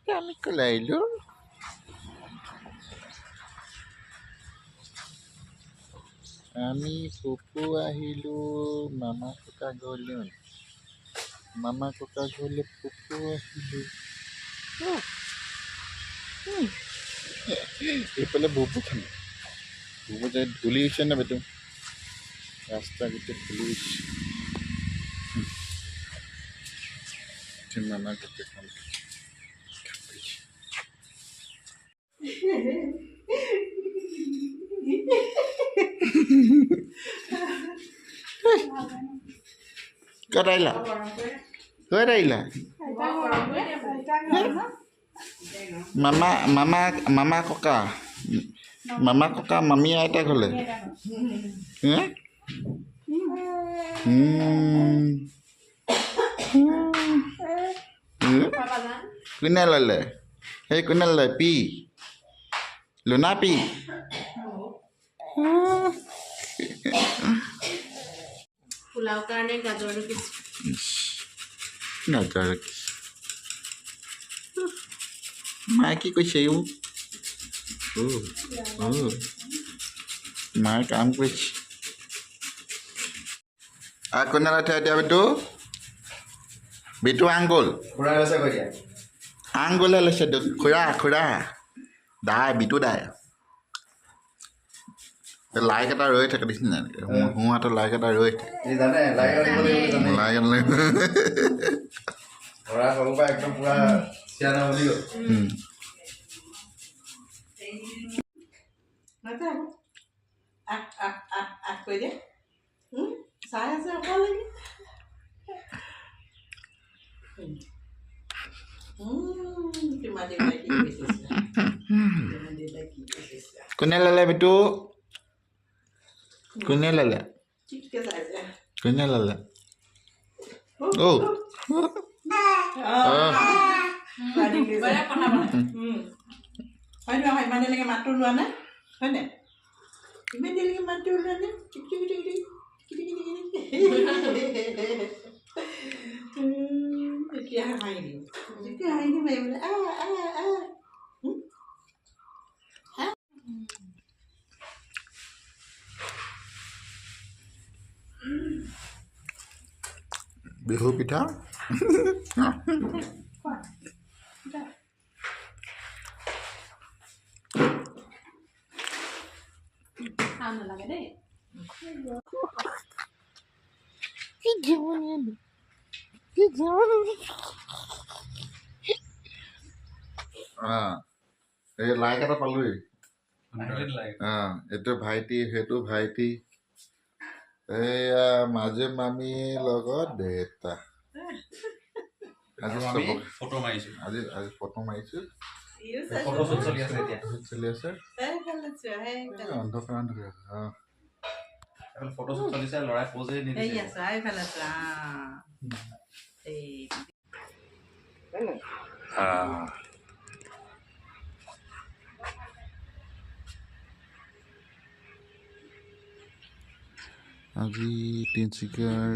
আমি ক'লে আহিলোঁ আমি পপু আহিলোঁ মামা ককা ঘৰলৈ মামা ককা ঘৰলৈ পপু আহিলোঁ এইফালে বুবু খালে বুবু যে ধূলি হৈছে নে বেটু ৰাস্তা গোটেই ধূলি হৈছে মামা ককা খালে ক'ত আহিলা ক'ত আহিলা মামা মামা মামা ককা মামী আইতা ঘৰলৈ কোনে ল'লে সেই কোনে ল'লে পি লুনা পি পোলাও কাৰণে গাজৰ গাজৰ মায়ে কি কৈছে মায়ে কাম কৰিছে কোনে লাঠি এতিয়া বিটু আংগুল আংগুলে লৈছে খুৰা দাই বিটু দাই লাইক এটা ৰৈ থাকে দেখিছে নাই সোঁহাতৰ লাইক এটা ৰৈ থাকে কোনে ল'লে বিটু কোনে ল'লে কোনে ল'লে ইমান দেৰিলৈকে মাতটো লোৱা নাই হয়নে ইমান দেৰিলৈকে মাতটো ওলোৱা নাই এতিয়া হাঁহি দিম যেতিয়া হাঁহি দিম বোলে বিহু পিঠা নালাগে দেই এই লাইক এটা পালোহি এইটো ভাইটি সেইটো ভাইটি এয়া মাজু মামীৰ লগত দেউতা আজি ফটো মাৰিছো আজি ফটো মাৰিছো চলি আছে অন্ধকাৰ ফটো চলিছে লৰাই পজে নিদিছে আজি তিনিচুকীয়াৰ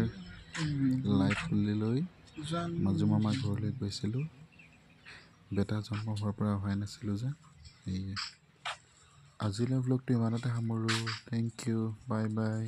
লাইট খুলি লৈ মাজু মামা ঘৰলৈ গৈছিলোঁ বেটা জন্ম হোৱাৰ পৰা অহাই নাছিলোঁ যে সেয়ে আজিলৈ ব্লগটো ইমানতে সামৰোঁ থেংক ইউ বাই বাই